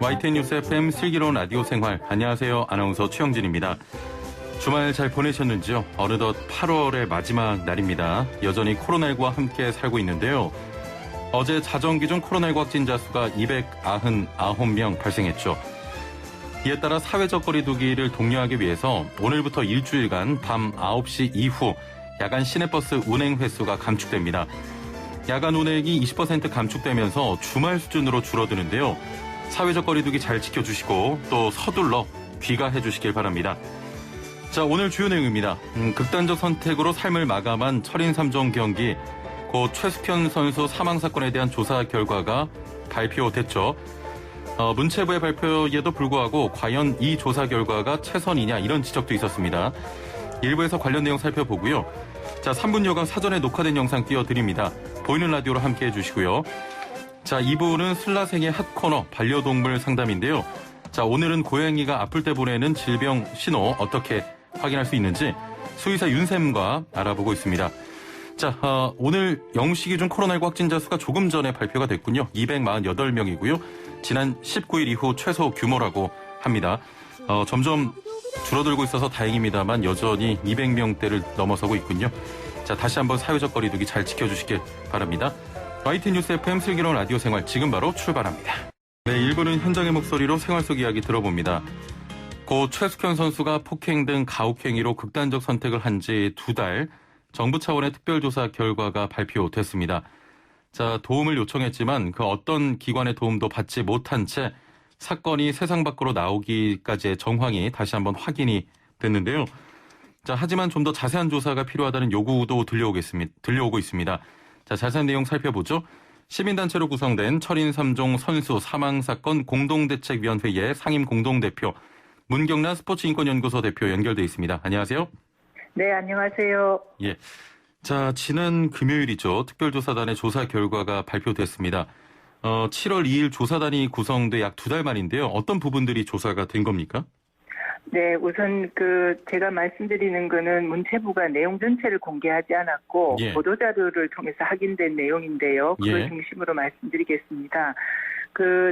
YTN 뉴스 FM 슬기로운 라디오 생활. 안녕하세요. 아나운서 최영진입니다. 주말 잘 보내셨는지요? 어느덧 8월의 마지막 날입니다. 여전히 코로나19와 함께 살고 있는데요. 어제 자정 기준 코로나19 확진자 수가 299명 발생했죠. 이에 따라 사회적 거리 두기를 독려하기 위해서 오늘부터 일주일간 밤 9시 이후 야간 시내버스 운행 횟수가 감축됩니다. 야간 운행이 20% 감축되면서 주말 수준으로 줄어드는데요. 사회적 거리 두기 잘 지켜주시고 또 서둘러 귀가해 주시길 바랍니다. 자, 오늘 주요 내용입니다. 극단적 선택으로 삶을 마감한 철인 3종 경기 고 최숙현 선수 사망 사건에 대한 조사 결과가 발표됐죠. 문체부의 발표에도 불구하고 과연 이 조사 결과가 최선이냐 이런 지적도 있었습니다. 일부에서 관련 내용 살펴보고요. 자, 3분여간 사전에 녹화된 영상 띄워드립니다. 보이는 라디오로 함께해 주시고요. 자, 2부는 슬라생의 핫코너 반려동물 상담인데요. 자, 오늘은 고양이가 아플 때 보내는 질병 신호 어떻게 확인할 수 있는지 수의사 윤쌤과 알아보고 있습니다. 자, 오늘 0시 기준 코로나19 확진자 수가 조금 전에 발표가 됐군요. 248명이고요. 지난 19일 이후 최소 규모라고 합니다. 점점 줄어들고 있어서 다행입니다만 여전히 200명대를 넘어서고 있군요. 자, 다시 한번 사회적 거리 두기 잘 지켜주시길 바랍니다. YTN 뉴스 FM 슬기로운 라디오 생활 지금 바로 출발합니다. 네, 1부는 현장의 목소리로 생활 속 이야기 들어봅니다. 고 최숙현 선수가 폭행 등 가혹행위로 극단적 선택을 한 지 2달, 정부 차원의 특별조사 결과가 발표됐습니다. 자, 도움을 요청했지만 그 어떤 기관의 도움도 받지 못한 채 사건이 세상 밖으로 나오기까지의 정황이 다시 한번 확인이 됐는데요. 자, 하지만 좀 더 자세한 조사가 필요하다는 요구도 들려오고 있습니다. 자, 자세한 내용 살펴보죠. 시민단체로 구성된 철인 3종 선수 사망사건 공동대책위원회의 상임 공동대표 문경란 스포츠인권연구소 대표 연결돼 있습니다. 안녕하세요. 네, 안녕하세요. 예. 자, 지난 금요일이죠. 특별조사단의 조사 결과가 발표됐습니다. 7월 2일 조사단이 구성돼 약 2달 만인데요. 어떤 부분들이 조사가 된 겁니까? 네, 우선 제가 말씀드리는 거는 문체부가 내용 전체를 공개하지 않았고 예. 보도자료를 통해서 확인된 내용인데요. 그걸 예. 중심으로 말씀드리겠습니다.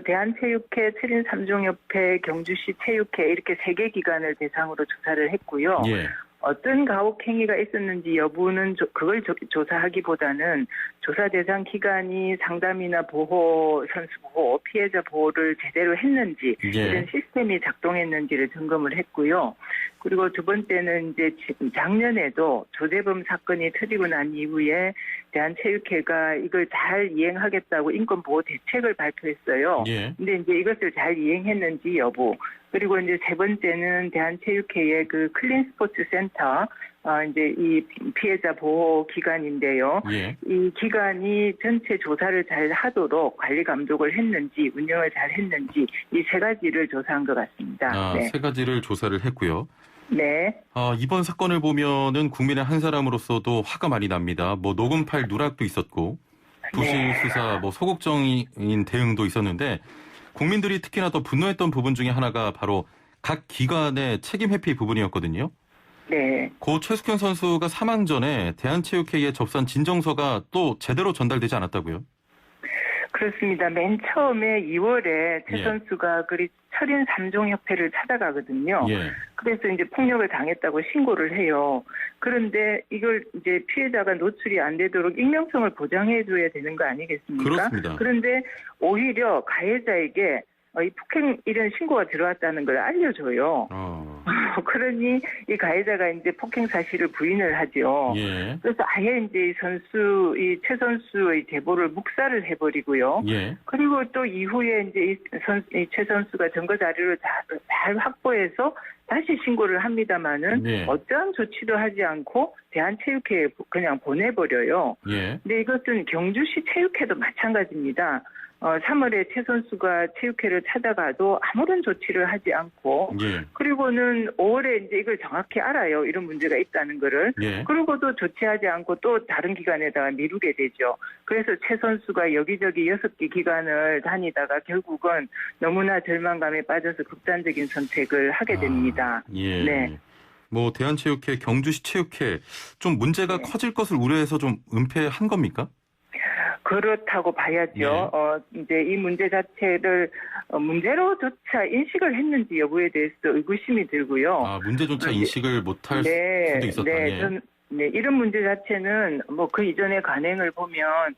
대한체육회, 철인 3종협회, 경주시 체육회 이렇게 3개 기관을 대상으로 조사를 했고요. 예. 어떤 가혹행위가 있었는지 여부는 그걸 조사하기보다는 조사 대상 기관이 상담이나 보호, 선수 보호, 피해자 보호를 제대로 했는지 예. 이런 시스템이 작동했는지를 점검을 했고요. 그리고 두 번째는 이제 작년에도 조재범 사건이 터지고 난 이후에 대한체육회가 이걸 잘 이행하겠다고 인권보호 대책을 발표했어요. 예. 근데 이제 이것을 잘 이행했는지 여부. 그리고 이제 세 번째는 대한체육회의 클린 스포츠 센터, 이제 이 피해자 보호 기관인데요. 예. 이 기관이 전체 조사를 잘 하도록 관리 감독을 했는지, 운영을 잘 했는지, 이 3가지를 조사한 것 같습니다. 네. 3가지를 조사를 했고요. 네. 이번 사건을 보면은 국민의 한 사람으로서도 화가 많이 납니다. 녹음 파일 누락도 있었고, 부실 수사, 소극적인 대응도 있었는데, 국민들이 특히나 더 분노했던 부분 중에 하나가 바로 각 기관의 책임 회피 부분이었거든요. 네. 고 최숙현 선수가 사망 전에 대한체육회에 접수한 진정서가 또 제대로 전달되지 않았다고요? 그렇습니다. 맨 처음에 2월에 최 예. 선수가 철인 3종협회를 찾아가거든요. 예. 그래서 이제 폭력을 당했다고 신고를 해요. 그런데 이걸 이제 피해자가 노출이 안 되도록 익명성을 보장해줘야 되는 거 아니겠습니까? 그렇습니다. 그런데 오히려 가해자에게 이 폭행 이런 신고가 들어왔다는 걸 알려줘요. 그러니 이 가해자가 이제 폭행 사실을 부인을 하죠. 예. 그래서 아예 이제 이 최 선수의 제보를 묵살을 해버리고요. 예. 그리고 또 이후에 이제 이 최 선수가 증거 자료를 잘 확보해서 다시 신고를 합니다만은 예. 어떠한 조치도 하지 않고 대한체육회에 그냥 보내버려요. 예. 근데 이것은 경주시 체육회도 마찬가지입니다. 3월에 최 선수가 체육회를 찾아가도 아무런 조치를 하지 않고, 예. 그리고는 5월에 이제 이걸 정확히 알아요. 이런 문제가 있다는 거를. 예. 그리고도 조치하지 않고 또 다른 기관에다가 미루게 되죠. 그래서 최 선수가 여기저기 6개 기관을 다니다가 결국은 너무나 절망감에 빠져서 극단적인 선택을 하게 됩니다. 예. 네. 대한체육회, 경주시 체육회 좀 문제가 네. 커질 것을 우려해서 좀 은폐한 겁니까? 그렇다고 봐야죠. 이제 이 문제 자체를 문제로조차 인식을 했는지 여부에 대해서 의구심이 들고요. 아, 문제조차 인식을 못할 네, 수도 있었다. 네, 예. 네, 이런 문제 자체는 뭐 그 이전의 관행을 보면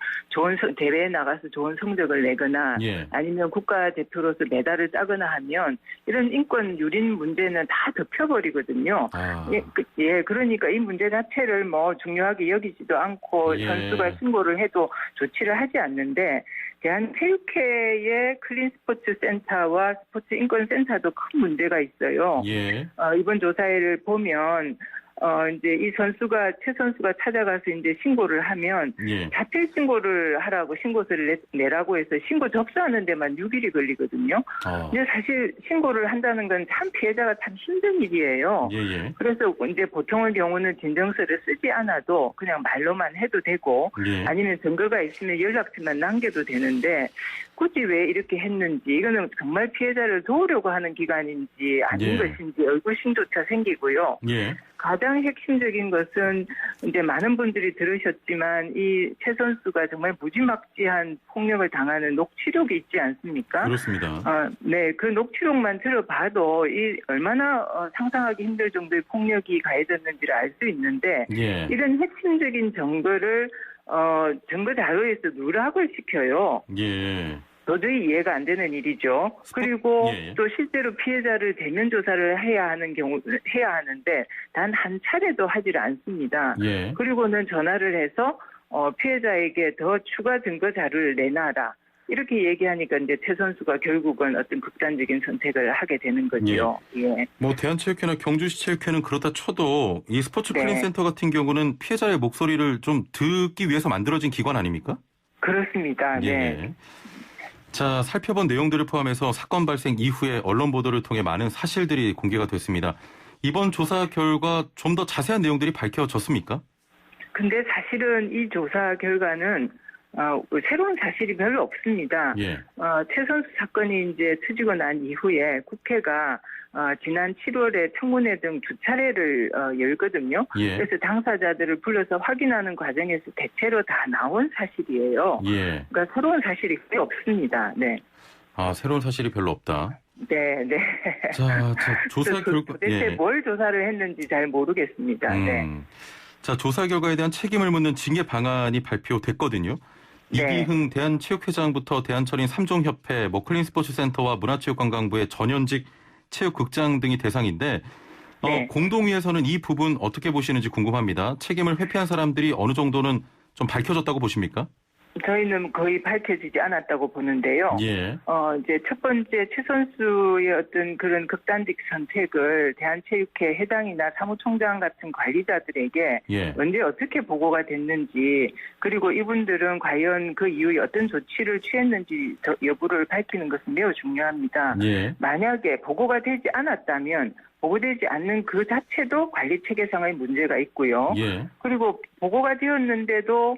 대회에 나가서 좋은 성적을 내거나 예. 아니면 국가대표로서 메달을 따거나 하면 이런 인권 유린 문제는 다 덮여버리거든요. 아. 그러니까 이 문제 자체를 뭐 중요하게 여기지도 않고 예. 선수가 신고를 해도 조치를 하지 않는데 대한체육회의 클린 스포츠 센터와 스포츠 인권 센터도 큰 문제가 있어요. 예. 이번 조사를 보면 이제 최 선수가 찾아가서 이제 신고를 하면 예. 자필 신고를 하라고 신고서를 내라고 해서 신고 접수하는 데만 6일이 걸리거든요. 근데 사실 신고를 한다는 건 참 피해자가 참 힘든 일이에요. 예. 그래서 이제 보통의 경우는 진정서를 쓰지 않아도 그냥 말로만 해도 되고 예. 아니면 증거가 있으면 연락처만 남겨도 되는데 굳이 왜 이렇게 했는지 이거는 정말 피해자를 도우려고 하는 기관인지 아닌 예. 것인지 의구심조차 생기고요. 예. 가장 핵심적인 것은 이제 많은 분들이 들으셨지만 이 최 선수가 정말 무지막지한 폭력을 당하는 녹취록이 있지 않습니까? 그렇습니다. 네, 그 녹취록만 들어봐도 이 얼마나 상상하기 힘들 정도의 폭력이 가해졌는지를 알 수 있는데 예. 이런 핵심적인 증거를 증거 자료에서 누락을 시켜요. 예. 도저히 이해가 안 되는 일이죠. 그리고 예. 또 실제로 피해자를 대면 조사를 해야 하는데 단 한 차례도 하지를 않습니다. 예. 그리고는 전화를 해서 피해자에게 더 추가 증거 자료를 내놔라. 이렇게 얘기하니까 이제 최 선수가 결국은 어떤 극단적인 선택을 하게 되는 거죠. 예. 뭐 대한체육회나 경주시 체육회는 그렇다 쳐도 이 스포츠 네. 클린 센터 같은 경우는 피해자의 목소리를 좀 듣기 위해서 만들어진 기관 아닙니까? 그렇습니다. 네. 예. 자, 살펴본 내용들을 포함해서 사건 발생 이후에 언론 보도를 통해 많은 사실들이 공개가 됐습니다. 이번 조사 결과 좀 더 자세한 내용들이 밝혀졌습니까? 근데 사실은 이 조사 결과는 새로운 사실이 별로 없습니다. 예. 최 선수 사건이 이제 터지고 난 이후에 국회가 지난 7월에 청문회 등 두 차례를 열거든요. 예. 그래서 당사자들을 불러서 확인하는 과정에서 대체로 다 나온 사실이에요. 예. 그러니까 새로운 사실이 거의 없습니다. 네. 새로운 사실이 별로 없다. 네. 자, 조사 결과. 도대체 뭘 조사를 했는지 잘 모르겠습니다. 네. 자, 조사 결과에 대한 책임을 묻는 징계 방안이 발표됐거든요. 네. 이기흥 대한체육회장부터 대한철인 3종협회, 클린스포츠센터와 문화체육관광부의 전현직 체육극장 등이 대상인데 네. 공동위에서는 이 부분 어떻게 보시는지 궁금합니다. 책임을 회피한 사람들이 어느 정도는 좀 밝혀졌다고 보십니까? 저희는 거의 밝혀지지 않았다고 보는데요. 예. 이제 첫 번째 최 선수의 어떤 그런 극단적 선택을 대한체육회 회장이나 사무총장 같은 관리자들에게 예. 언제 어떻게 보고가 됐는지 그리고 이분들은 과연 그 이후에 어떤 조치를 취했는지 여부를 밝히는 것은 매우 중요합니다. 예. 만약에 보고가 되지 않았다면 보고되지 않는 그 자체도 관리 체계상의 문제가 있고요. 예. 그리고 보고가 되었는데도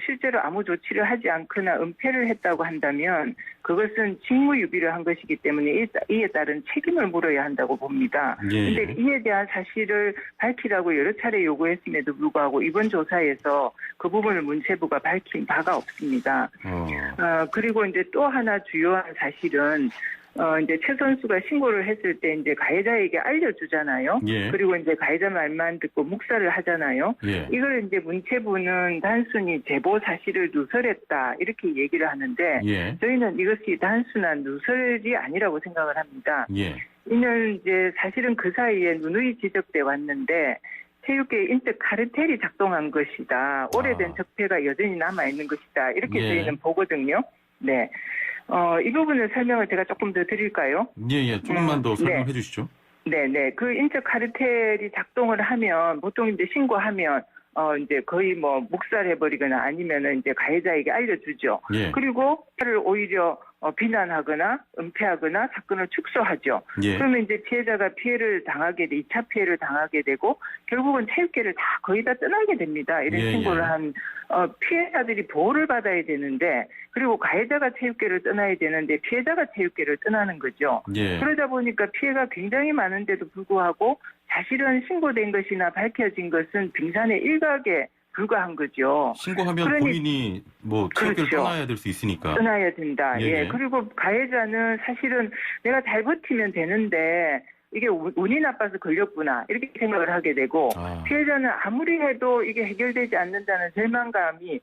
실제로 아무 조치를 하지 않거나 은폐를 했다고 한다면 그것은 직무유기를 한 것이기 때문에 이에 따른 책임을 물어야 한다고 봅니다. 그런데 예. 이에 대한 사실을 밝히라고 여러 차례 요구했음에도 불구하고 이번 조사에서 그 부분을 문체부가 밝힌 바가 없습니다. 그리고 이제 또 하나 주요한 사실은 이제 최 선수가 신고를 했을 때 이제 가해자에게 알려주잖아요. 예. 그리고 이제 가해자 말만 듣고 묵살을 하잖아요. 예. 이걸 이제 문체부는 단순히 제보 사실을 누설했다 이렇게 얘기를 하는데 예. 저희는 이것이 단순한 누설이 아니라고 생각을 합니다. 예. 이는 이제 사실은 그 사이에 누누이 지적돼 왔는데 체육계 인적 카르텔이 작동한 것이다. 오래된 적폐가 여전히 남아있는 것이다. 이렇게 예. 저희는 보거든요. 네. 이 부분을 설명을 제가 조금 더 드릴까요? 예. 조금만 더 설명해 네. 주시죠. 네네. 그 인적 카르텔이 작동을 하면 보통 이제 신고하면 이제 거의 뭐 묵살해버리거나 아니면은 이제 가해자에게 알려주죠. 예. 그리고 그를 오히려 비난하거나 은폐하거나 사건을 축소하죠. 예. 그러면 이제 피해자가 피해를 당하게 돼, 2차 피해를 당하게 되고 결국은 체육계를 다 거의 다 떠나게 됩니다. 이런 예, 신고를 예. 한 피해자들이 보호를 받아야 되는데 그리고 가해자가 체육계를 떠나야 되는데 피해자가 체육계를 떠나는 거죠. 예. 그러다 보니까 피해가 굉장히 많은데도 불구하고 사실은 신고된 것이나 밝혀진 것은 빙산의 일각에 불과한 거죠. 신고하면 그러니- 본인이 뭐 체육회를 그렇죠. 떠나야 될 수 있으니까. 떠나야 된다. 예, 예. 그리고 가해자는 사실은 내가 잘 버티면 되는데 이게 운이 나빠서 걸렸구나 이렇게 생각을 하게 되고 아, 피해자는 아무리 해도 이게 해결되지 않는다는 절망감이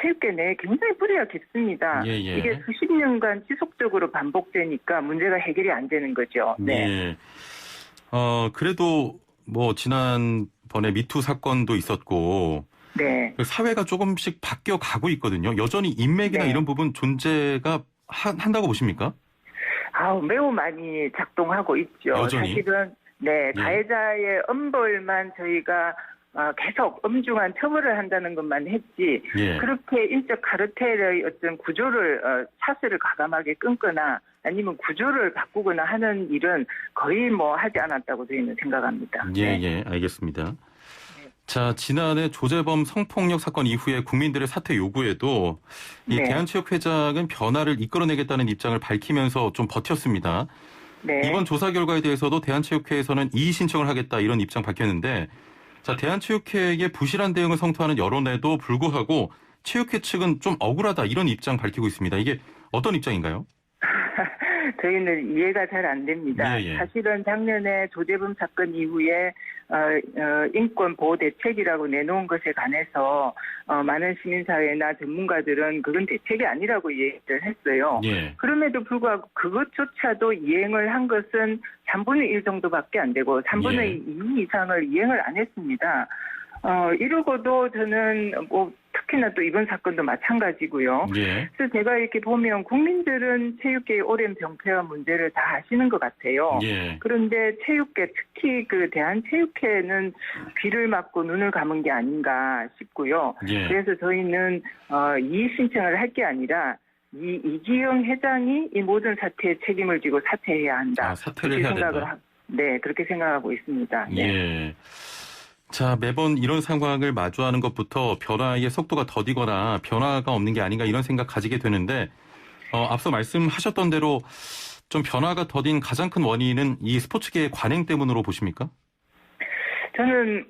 체육계 내에 굉장히 뿌리가 깊습니다. 예, 예. 이게 수십 년간 지속적으로 반복되니까 문제가 해결이 안 되는 거죠. 네. 예. 그래도 뭐 지난번에 미투 사건도 있었고 네. 사회가 조금씩 바뀌어 가고 있거든요. 여전히 인맥이나 네. 이런 부분 존재가 한다고 보십니까? 매우 많이 작동하고 있죠. 여전히? 사실은 네, 예. 가해자의 엄벌만 저희가 계속 엄중한 처벌을 한다는 것만 했지 예. 그렇게 인적 카르텔의 어떤 구조를 사슬을 과감하게 끊거나 아니면 구조를 바꾸거나 하는 일은 거의 뭐 하지 않았다고 저희는 생각합니다. 예, 네. 예, 알겠습니다. 자, 지난해 조재범 성폭력 사건 이후에 국민들의 사퇴 요구에도 이 네. 대한체육회장은 변화를 이끌어내겠다는 입장을 밝히면서 좀 버텼습니다. 네. 이번 조사 결과에 대해서도 대한체육회에서는 이의 신청을 하겠다 이런 입장 밝혔는데 자, 대한체육회의 부실한 대응을 성토하는 여론에도 불구하고 체육회 측은 좀 억울하다 이런 입장 밝히고 있습니다. 이게 어떤 입장인가요? 저희는 이해가 잘 안 됩니다. 예, 예. 사실은 작년에 조재범 사건 이후에 인권 보호 대책이라고 내놓은 것에 관해서 많은 시민사회나 전문가들은 그건 대책이 아니라고 얘기를 했어요. 예. 그럼에도 불구하고 그것조차도 이행을 한 것은 3분의 1 정도밖에 안 되고 3분의 예. 2 이상을 이행을 안 했습니다. 이러고도 저는 뭐 특히나 또 이번 사건도 마찬가지고요. 예. 그래서 제가 이렇게 보면 국민들은 체육계의 오랜 병폐와 문제를 다 아시는 것 같아요. 예. 그런데 체육계 특히 그 대한체육회는 귀를 막고 눈을 감은 게 아닌가 싶고요. 예. 그래서 저희는 이의 신청을 할 게 아니라 이기영 회장이 이 모든 사태에 책임을 지고 사퇴해야 한다. 사퇴를 그렇게 해야 생각을 된다. 네, 그렇게 생각하고 있습니다. 네. 예. 자, 매번 이런 상황을 마주하는 것부터 변화의 속도가 더디거나 변화가 없는 게 아닌가 이런 생각 가지게 되는데 앞서 말씀하셨던 대로 좀 변화가 더딘 가장 큰 원인은 이 스포츠계의 관행 때문으로 보십니까? 저는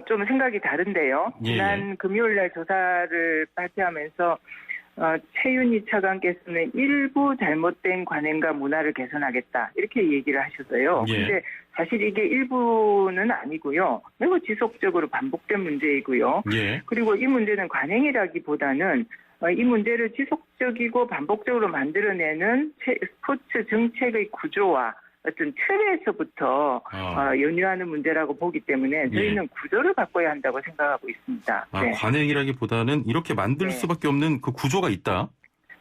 좀 생각이 다른데요. 예, 지난 금요일 날 조사를 발표하면서 최윤희 차관께서는 일부 잘못된 관행과 문화를 개선하겠다 이렇게 얘기를 하셨어요. 예. 근데 사실 이게 일부는 아니고요. 매우 지속적으로 반복된 문제이고요. 예. 그리고 이 문제는 관행이라기보다는 이 문제를 지속적이고 반복적으로 만들어내는 스포츠 정책의 구조와 어떤 틀에서부터 연유하는 문제라고 보기 때문에 저희는 구조를 바꿔야 한다고 생각하고 있습니다. 네. 관행이라기보다는 이렇게 만들 네. 수밖에 없는 그 구조가 있다.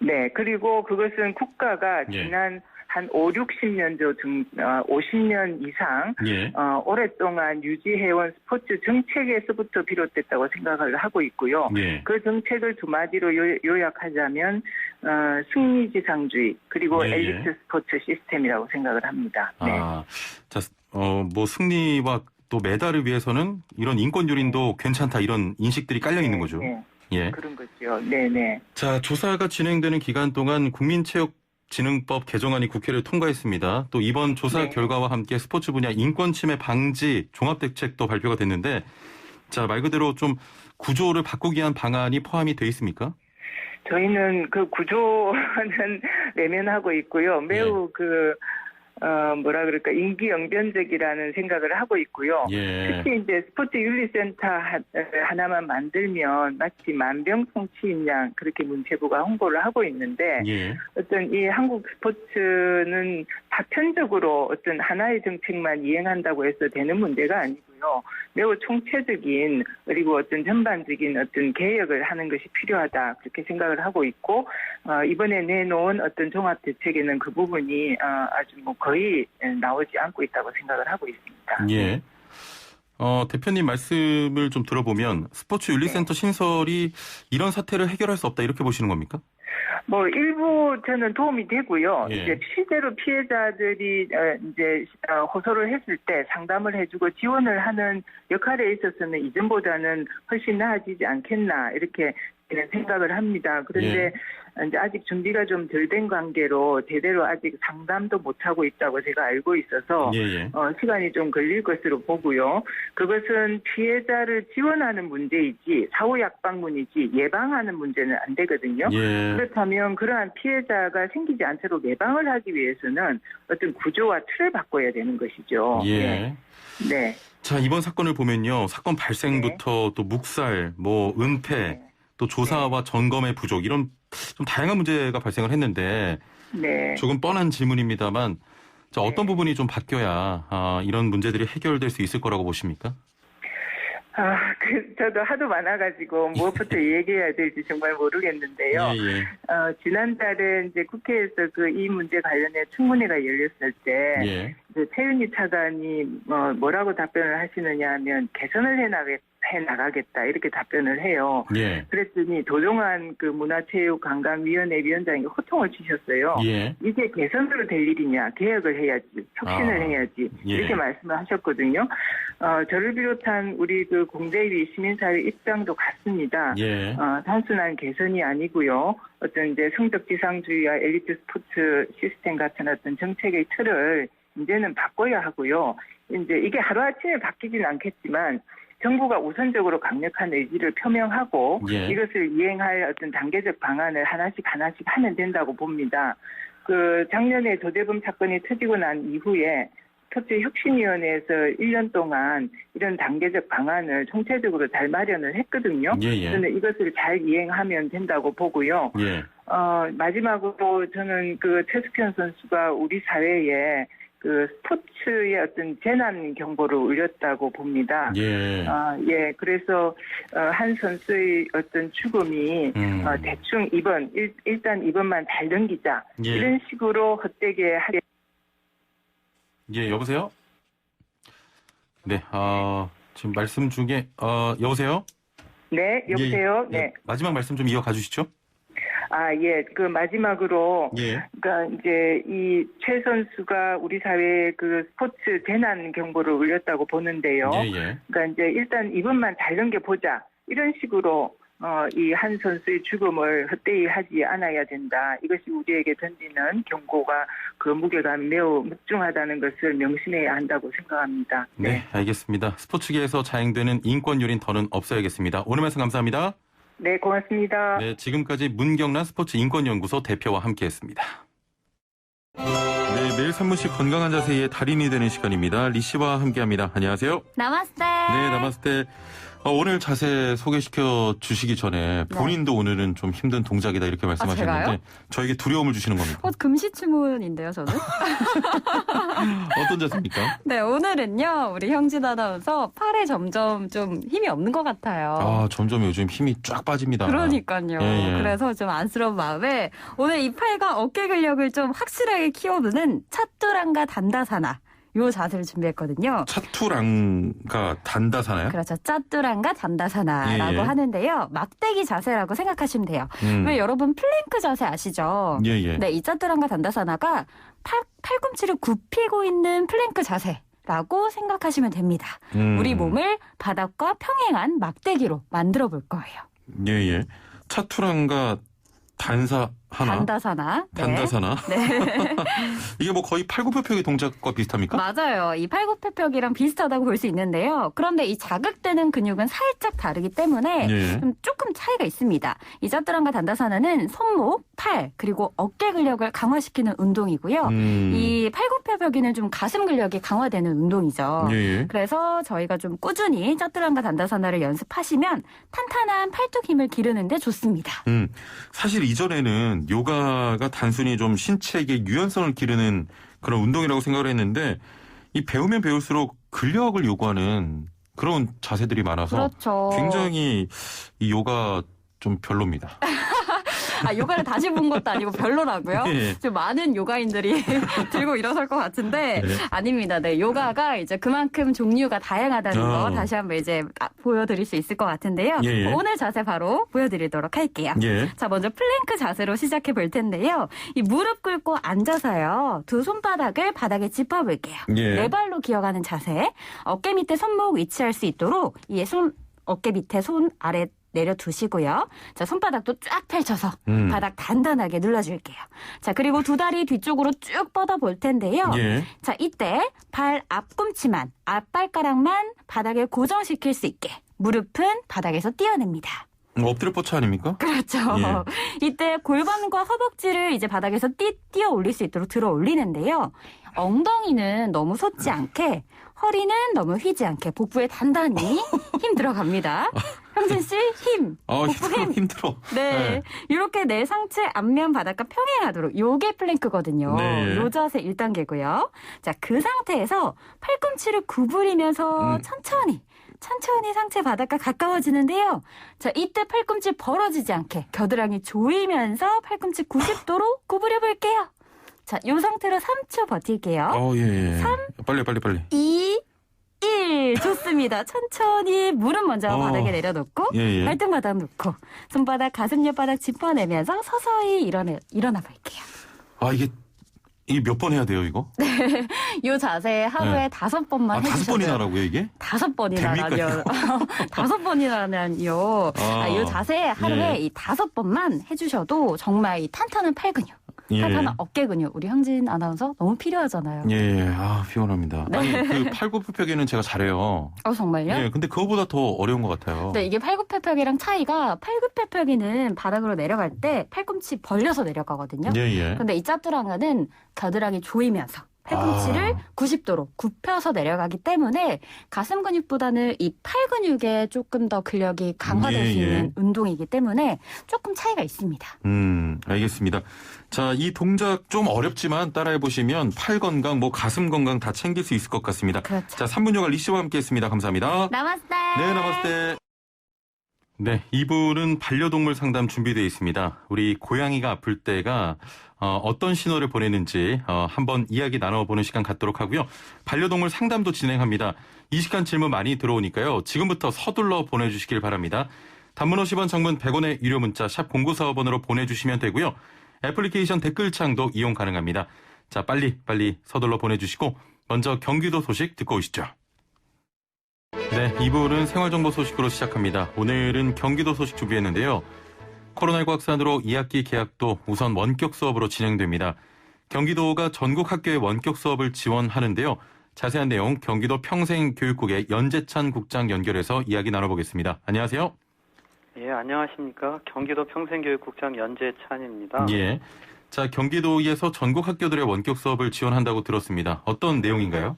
네, 그리고 그것은 국가가 예. 지난 한 60년 50년 이상 예. 오랫동안 유지해온 스포츠 정책에서부터 비롯됐다고 생각을 하고 있고요. 예. 그 정책을 두 마디로 요약하자면 승리지상주의 그리고 예, 예. 엘리트 스포츠 시스템이라고 생각을 합니다. 네. 자, 뭐 승리와 또 메달을 위해서는 이런 인권 유린도 괜찮다 이런 인식들이 깔려 있는 거죠. 네, 예. 그런 거죠. 네, 네. 자, 조사가 진행되는 기간 동안 국민체육진흥법 개정안이 국회를 통과했습니다. 또 이번 조사 네. 결과와 함께 스포츠 분야 인권 침해 방지 종합대책도 발표가 됐는데, 자, 말 그대로 좀 구조를 바꾸기 위한 방안이 포함이 돼 있습니까? 저희는 그 구조는 외면하고 있고요. 매우 임기응변적이라는 생각을 하고 있고요. 예. 특히 이제 스포츠 윤리센터 하나만 만들면 마치 만병통치인 양 그렇게 문체부가 홍보를 하고 있는데 예. 어떤 이 한국 스포츠는 파편적으로 어떤 하나의 정책만 이행한다고 해서 되는 문제가 아니고요. 매우 총체적인 그리고 어떤 전반적인 어떤 개혁을 하는 것이 필요하다 그렇게 생각을 하고 있고 이번에 내놓은 어떤 종합 대책에는 그 부분이 아주 뭐 거의 나오지 않고 있다고 생각을 하고 있습니다. 예. 대표님 말씀을 좀 들어보면 스포츠 윤리센터 신설이 이런 사태를 해결할 수 없다 이렇게 보시는 겁니까? 뭐 일부 저는 도움이 되고요. 예. 이제 실제로 피해자들이 이제 호소를 했을 때 상담을 해주고 지원을 하는 역할에 있어서는 이전보다는 훨씬 나아지지 않겠나 이렇게 생각을 합니다. 그런데 이제 아직 준비가 좀 덜 된 관계로 제대로 아직 상담도 못하고 있다고 제가 알고 있어서 시간이 좀 걸릴 것으로 보고요. 그것은 피해자를 지원하는 문제이지 사후 약방문이지 예방하는 문제는 안 되거든요. 그렇다면 그러한 피해자가 생기지 않도록 예방을 하기 위해서는 어떤 구조와 틀을 바꿔야 되는 것이죠. 네. 자, 이번 사건을 보면요. 사건 발생부터 또 묵살, 뭐 은폐, 또 조사와 점검의 부족 이런 좀 다양한 문제가 발생을 했는데 조금 뻔한 질문입니다만 자, 어떤 부분이 좀 바뀌어야 이런 문제들이 해결될 수 있을 거라고 보십니까? 저도 하도 많아가지고 무엇부터 얘기해야 될지 정말 모르겠는데요. 지난달에 이제 국회에서 이 문제 관련해 청문회가 열렸을 때 최윤희 차관이 뭐라고 답변을 하시느냐 하면 개선을 해나가겠다 이렇게 답변을 해요. 그랬더니 도종환 문화체육관광위원회 위원장이 호통을 치셨어요. 이게 개선으로 될 일이냐, 개혁을 해야지, 혁신을 해야지 이렇게 말씀을 하셨거든요. 저를 비롯한 우리 공대위 시민사회 입장도 같습니다. 단순한 개선이 아니고요. 어떤 이제 성적지상주의와 엘리트 스포츠 시스템 같은 어떤 정책의 틀을 이제는 바꿔야 하고요. 이제 이게 하루아침에 바뀌진 않겠지만 정부가 우선적으로 강력한 의지를 표명하고 이것을 이행할 어떤 단계적 방안을 하나씩 하면 된다고 봅니다. 작년에 조재범 사건이 터지고 난 이후에 스포츠혁신위원회에서 1년 동안 이런 단계적 방안을 총체적으로 잘 마련을 했거든요. 저는 이것을 잘 이행하면 된다고 보고요. 마지막으로 저는 최숙현 선수가 우리 사회에 스포츠의 어떤 재난 경보를 울렸다고 봅니다. 그래서 한 선수의 어떤 죽음이 대충 일단 이번만 잘 넘기자 이런 식으로 헛되게 하려. 여보세요? 네, 지금 말씀 중에 여보세요? 네, 여보세요. 마지막 말씀 좀 이어가 주시죠. 마지막으로, 그러니까 이제 이 최 선수가 우리 사회에 스포츠 재난 경보를 울렸다고 보는데요. 그러니까 이제 일단 이번만 잘 넘겨보자. 이런 식으로, 이 한 선수의 죽음을 헛되이 하지 않아야 된다. 이것이 우리에게 던지는 경고가 무게감이 매우 묵중하다는 것을 명심해야 한다고 생각합니다. 네, 알겠습니다. 스포츠계에서 자행되는 인권 요인 더는 없어야겠습니다. 오늘 말씀 감사합니다. 네, 고맙습니다. 네, 지금까지 문경란 스포츠 인권연구소 대표와 함께했습니다. 네, 매일 산문식 건강한 자세의 달인이 되는 시간입니다. 리 씨와 함께합니다. 안녕하세요. 나마스테. 네, 나마스테. 오늘 자세 소개시켜 주시기 전에 본인도 오늘은 좀 힘든 동작이다 이렇게 말씀하셨는데 저에게 두려움을 주시는 겁니다. 금시초문인데요, 저는. 어떤 자세입니까? 네, 오늘은요, 우리 형진 아나운서 팔에 점점 좀 힘이 없는 것 같아요. 점점 요즘 힘이 쫙 빠집니다. 그러니까요. 그래서 좀 안쓰러운 마음에 오늘 이 팔과 어깨 근력을 좀 확실하게 키워두는 차뚜랑가 단다사나. 요 자세를 준비했거든요. 차투랑가 단다사나요? 그렇죠. 짜뚜랑가 단다사나라고 하는데요. 막대기 자세라고 생각하시면 돼요. 왜 여러분 플랭크 자세 아시죠? 네, 이 짜뚜랑가 단다사나가 팔꿈치를 굽히고 있는 플랭크 자세라고 생각하시면 됩니다. 우리 몸을 바닥과 평행한 막대기로 만들어 볼 거예요. 차투랑가 단다사나. 네. 이게 뭐 거의 팔굽혀펴기 동작과 비슷합니까? 맞아요. 이 팔굽혀펴기랑 비슷하다고 볼 수 있는데요. 그런데 이 자극되는 근육은 살짝 다르기 때문에 조금 차이가 있습니다. 이 짜뚜랑가 단다사나는 손목, 팔, 그리고 어깨 근력을 강화시키는 운동이고요. 이 팔굽혀펴기는 좀 가슴 근력이 강화되는 운동이죠. 그래서 저희가 좀 꾸준히 짜뚜랑가 단다사나를 연습하시면 탄탄한 팔뚝 힘을 기르는 데 좋습니다. 사실 이전에는 요가가 단순히 좀 신체의 유연성을 기르는 그런 운동이라고 생각을 했는데 이 배우면 배울수록 근력을 요구하는 그런 자세들이 많아서 굉장히 이 요가 좀 별로입니다. 요가를 다시 본 것도 아니고 별로라고요? 좀 많은 요가인들이 들고 일어설 것 같은데 아닙니다. 네, 요가가 이제 그만큼 종류가 다양하다는 거 다시 한번 이제 보여드릴 수 있을 것 같은데요. 오늘 자세 바로 보여드리도록 할게요. 자, 먼저 플랭크 자세로 시작해 볼 텐데요. 이 무릎 꿇고 앉아서요. 두 손바닥을 바닥에 짚어볼게요. 네 발로 기어가는 자세. 어깨 밑에 손목 위치할 수 있도록 어깨 밑에 손 아래 내려두시고요. 자, 손바닥도 쫙 펼쳐서 바닥 단단하게 눌러줄게요. 자, 그리고 두 다리 뒤쪽으로 쭉 뻗어볼 텐데요. 예. 자, 이때 발 앞꿈치만, 앞발가락만 바닥에 고정시킬 수 있게 무릎은 바닥에서 띄어냅니다. 엎드려 뻗쳐 아닙니까? 그렇죠. 예. 이때 골반과 허벅지를 이제 바닥에서 띄어 올릴 수 있도록 들어 올리는데요. 엉덩이는 너무 솟지 않게, 허리는 너무 휘지 않게 복부에 단단히 힘 들어갑니다. 형진 씨, 힘. 복부 힘들어. 네. 이렇게 내 상체 앞면 바닥과 평행하도록. 요게 플랭크거든요. 네. 요 자세 1단계고요. 자, 그 상태에서 팔꿈치를 구부리면서 천천히 상체 바닥과 가까워지는데요. 자, 이때 팔꿈치 벌어지지 않게 겨드랑이 조이면서 팔꿈치 90도로 구부려 볼게요. 자, 요 상태로 3초 버틸게요. 예. 3, 빨리. 2, 1. 좋습니다. 천천히 무릎 먼저 바닥에 내려놓고 발등 바닥 놓고 손바닥 가슴 옆바닥 짚어내면서 서서히 일어나 볼게요. 이게 몇 번 해야 돼요, 이거? 네. 요 자세 하루에 5번만 해주셔도 5번이나 하라고요, 이게? 5번이나라뇨. 5번이나라뇨. 요 자세 하루에 이 5번만 해주셔도 정말 이 탄탄한 팔 근육, 탄탄한 어깨 근육, 우리 형진 아나운서 너무 필요하잖아요. 예, 피곤합니다. 네. 아니, 그 팔굽혀펴기는 제가 잘해요. 정말요? 예, 근데 그거보다 더 어려운 것 같아요. 네, 이게 팔굽혀펴기랑 차이가 팔굽혀펴기는 바닥으로 내려갈 때 팔꿈치 벌려서 내려가거든요. 예. 근데 이 짜투랑아는 겨드랑이 조이면서 팔꿈치를 90도로 굽혀서 내려가기 때문에 가슴 근육보다는 이 팔 근육에 조금 더 근력이 강화될 수 있는 운동이기 때문에 조금 차이가 있습니다. 알겠습니다. 자, 이 동작 좀 어렵지만 따라해보시면 팔 건강, 가슴 건강 다 챙길 수 있을 것 같습니다. 그렇죠. 자, 3분 요가 리씨와 함께 했습니다. 감사합니다. 나마스테. 네, 나마스테. 네, 2부는 반려동물 상담 준비되어 있습니다. 우리 고양이가 아플 때가 어떤 신호를 보내는지 한번 이야기 나눠보는 시간 갖도록 하고요. 반려동물 상담도 진행합니다. 이 시간 질문 많이 들어오니까요. 지금부터 서둘러 보내주시길 바랍니다. 단문 50원, 장문 100원의 유료 문자 샵 0945번으로 보내주시면 되고요. 애플리케이션 댓글창도 이용 가능합니다. 자, 빨리 서둘러 보내주시고 먼저 경기도 소식 듣고 오시죠. 네, 2부는 생활정보 소식으로 시작합니다. 오늘은 경기도 소식 준비했는데요. 코로나19 확산으로 2학기 개학도 우선 원격 수업으로 진행됩니다. 경기도가 전국 학교의 원격 수업을 지원하는데요. 자세한 내용 경기도 평생교육국의 연재찬 국장 연결해서 이야기 나눠보겠습니다. 안녕하세요. 예, 안녕하십니까. 경기도 평생교육국장 연재찬입니다. 예. 자, 경기도에서 전국 학교들의 원격 수업을 지원한다고 들었습니다. 어떤 내용인가요?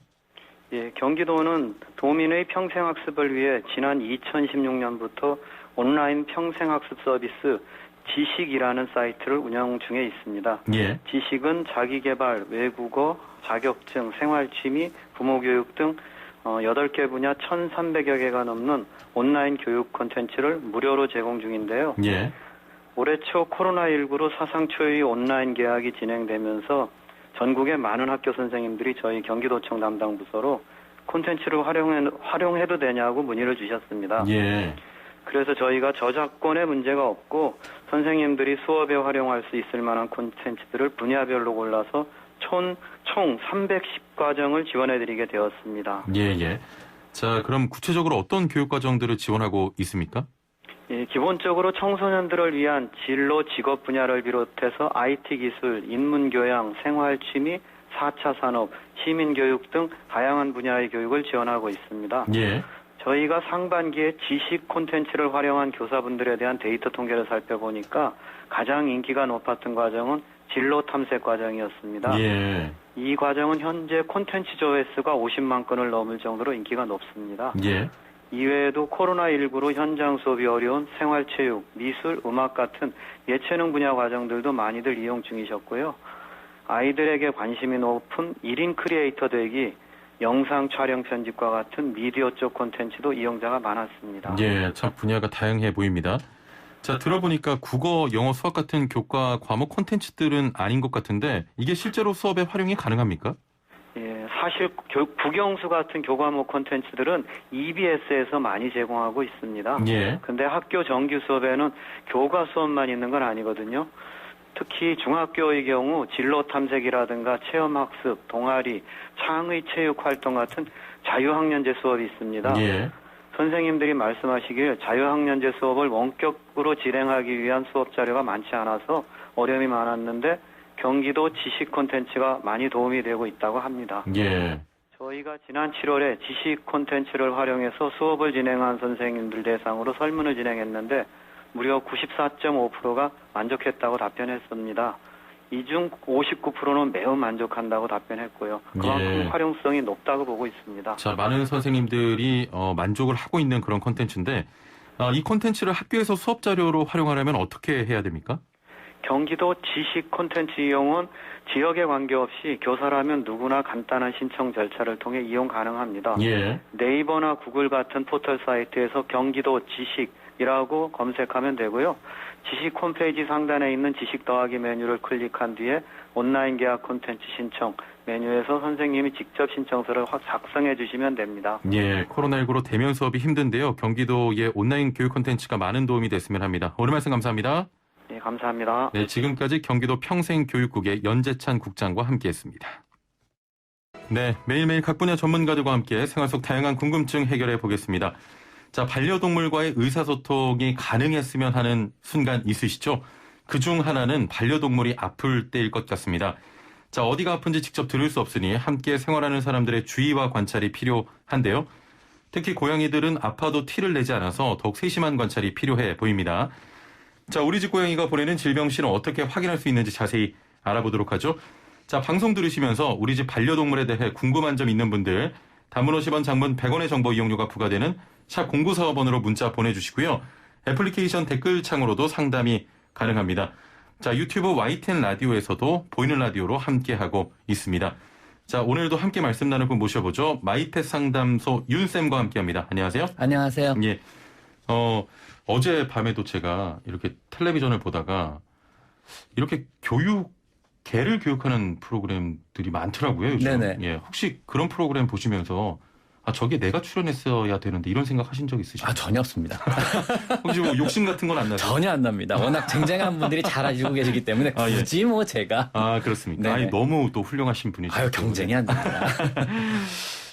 예, 경기도는 도민의 평생학습을 위해 지난 2016년부터 온라인 평생학습 서비스 지식이라는 사이트를 운영 중에 있습니다. 예. 지식은 자기개발, 외국어, 자격증, 생활취미, 부모교육 등 8개 분야 1,300여 개가 넘는 온라인 교육 콘텐츠를 무료로 제공 중인데요. 예. 올해 초 코로나19로 사상 초유의 온라인 개학이 진행되면서 전국의 많은 학교 선생님들이 저희 경기도청 담당 부서로 콘텐츠를 활용해도 되냐고 문의를 주셨습니다. 예. 그래서 저희가 저작권에 문제가 없고 선생님들이 수업에 활용할 수 있을 만한 콘텐츠들을 분야별로 골라서 총 310과정을 지원해드리게 되었습니다. 예. 자, 그럼 구체적으로 어떤 교육과정들을 지원하고 있습니까? 예, 기본적으로 청소년들을 위한 진로 직업 분야를 비롯해서 IT 기술, 인문교양, 생활취미, 4차 산업, 시민교육 등 다양한 분야의 교육을 지원하고 있습니다. 예. 저희가 상반기에 지식 콘텐츠를 활용한 교사분들에 대한 데이터 통계를 살펴보니까 가장 인기가 높았던 과정은 진로 탐색 과정이었습니다. 예. 이 과정은 현재 콘텐츠 조회수가 50만 건을 넘을 정도로 인기가 높습니다. 예. 이외에도 코로나19로 현장 수업이 어려운 생활체육, 미술, 음악 같은 예체능 분야 과정들도 많이들 이용 중이셨고요. 아이들에게 관심이 높은 1인 크리에이터 되기, 영상 촬영 편집과 같은 미디어 쪽 콘텐츠도 이용자가 많았습니다. 예, 참 분야가 다양해 보입니다. 자, 들어보니까 국어, 영어, 수학 같은 교과 과목 콘텐츠들은 아닌 것 같은데 이게 실제로 수업에 활용이 가능합니까? 예, 사실 국영수 같은 교과목 콘텐츠들은 EBS에서 많이 제공하고 있습니다. 예. 근데 학교 정규 수업에는 교과 수업만 있는 건 아니거든요. 특히 중학교의 경우 진로 탐색이라든가 체험학습, 동아리, 창의 체육 활동 같은 자유학년제 수업이 있습니다. 예. 선생님들이 말씀하시길 자유학년제 수업을 원격으로 진행하기 위한 수업 자료가 많지 않아서 어려움이 많았는데 경기도 지식 콘텐츠가 많이 도움이 되고 있다고 합니다. 예. 저희가 지난 7월에 지식 콘텐츠를 활용해서 수업을 진행한 선생님들 대상으로 설문을 진행했는데 무려 94.5%가 만족했다고 답변했습니다. 이 중 59%는 매우 만족한다고 답변했고요. 그만큼 예. 활용성이 높다고 보고 있습니다. 자, 많은 선생님들이 만족을 하고 있는 그런 콘텐츠인데 이 콘텐츠를 학교에서 수업 자료로 활용하려면 어떻게 해야 됩니까? 경기도 지식 콘텐츠 이용은 지역에 관계없이 교사라면 누구나 간단한 신청 절차를 통해 이용 가능합니다. 예. 네이버나 구글 같은 포털 사이트에서 경기도 지식이라고 검색하면 되고요. 지식 홈페이지 상단에 있는 지식 더하기 메뉴를 클릭한 뒤에 온라인 계약 콘텐츠 신청 메뉴에서 선생님이 직접 신청서를 작성해 주시면 됩니다. 예, 코로나19로 대면 수업이 힘든데요. 경기도의 온라인 교육 콘텐츠가 많은 도움이 됐으면 합니다. 오늘 말씀 감사합니다. 네, 감사합니다. 네, 지금까지 경기도 평생교육국의 연재찬 국장과 함께했습니다. 네, 매일매일 각 분야 전문가들과 함께 생활 속 다양한 궁금증 해결해 보겠습니다. 자, 반려동물과의 의사소통이 가능했으면 하는 순간 있으시죠? 그중 하나는 반려동물이 아플 때일 것 같습니다. 자, 어디가 아픈지 직접 들을 수 없으니 함께 생활하는 사람들의 주의와 관찰이 필요한데요. 특히 고양이들은 아파도 티를 내지 않아서 더욱 세심한 관찰이 필요해 보입니다. 자, 우리 집 고양이가 보내는 질병신을 어떻게 확인할 수 있는지 자세히 알아보도록 하죠. 자, 방송 들으시면서 우리 집 반려동물에 대해 궁금한 점 있는 분들 단문 50원, 장문 100원의 정보 이용료가 부과되는 샵 0945번으로 문자 보내주시고요. 애플리케이션 댓글창으로도 상담이 가능합니다. 자, 유튜브 YTN 라디오에서도 보이는 라디오로 함께하고 있습니다. 자, 오늘도 함께 말씀 나눌 분 모셔보죠. 마이펫 상담소 윤쌤과 함께합니다. 안녕하세요. 안녕하세요. 예. 어제 밤에도 제가 이렇게 텔레비전을 보다가 이렇게 개를 교육하는 프로그램들이 많더라고요. 요즘. 네네. 예. 혹시 그런 프로그램 보시면서 저게 내가 출연했어야 되는데 이런 생각 하신 적 있으신가요? 전혀 없습니다. 혹시 뭐 욕심 같은 건 안 나세요? 전혀 안 납니다. 워낙 쟁쟁한 분들이 잘 알고 계시기 때문에 예. 굳이 뭐 제가. 그렇습니까? 네네. 아니, 너무 또 훌륭하신 분이시죠. 경쟁이 안 됩니다.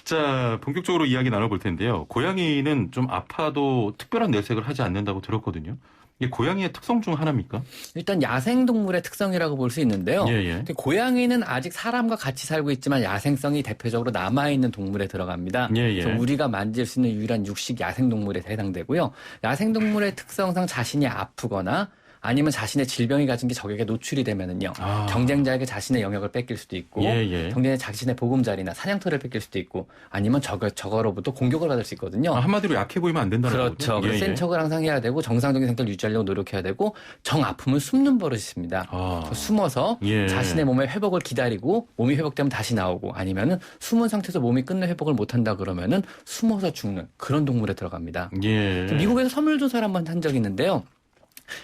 자, 본격적으로 이야기 나눠볼 텐데요. 고양이는 좀 아파도 특별한 내색을 하지 않는다고 들었거든요. 이게 고양이의 특성 중 하나입니까? 일단 야생동물의 특성이라고 볼 수 있는데요. 예. 근데 고양이는 아직 사람과 같이 살고 있지만 야생성이 대표적으로 남아있는 동물에 들어갑니다. 예. 그래서 우리가 만질 수 있는 유일한 육식 야생동물에 해당되고요. 야생동물의 특성상 자신이 아프거나 아니면 자신의 질병이 가진 게 적에게 노출이 되면은요. 경쟁자에게 자신의 영역을 뺏길 수도 있고 경쟁자 자신의 보금자리나 사냥터를 뺏길 수도 있고 아니면 적어로부터 공격을 받을 수 있거든요. 한마디로 약해 보이면 안 된다는 거죠. 그렇죠. 그래서 센 척을 항상 해야 되고 정상적인 상태를 유지하려고 노력해야 되고 정 아프면 숨는 버릇이 있습니다. 숨어서 자신의 몸의 회복을 기다리고 몸이 회복되면 다시 나오고 아니면은 숨은 상태에서 몸이 끝내 회복을 못한다 그러면은 숨어서 죽는 그런 동물에 들어갑니다. 미국에서 설문조사를 한번 한 적이 있는데요.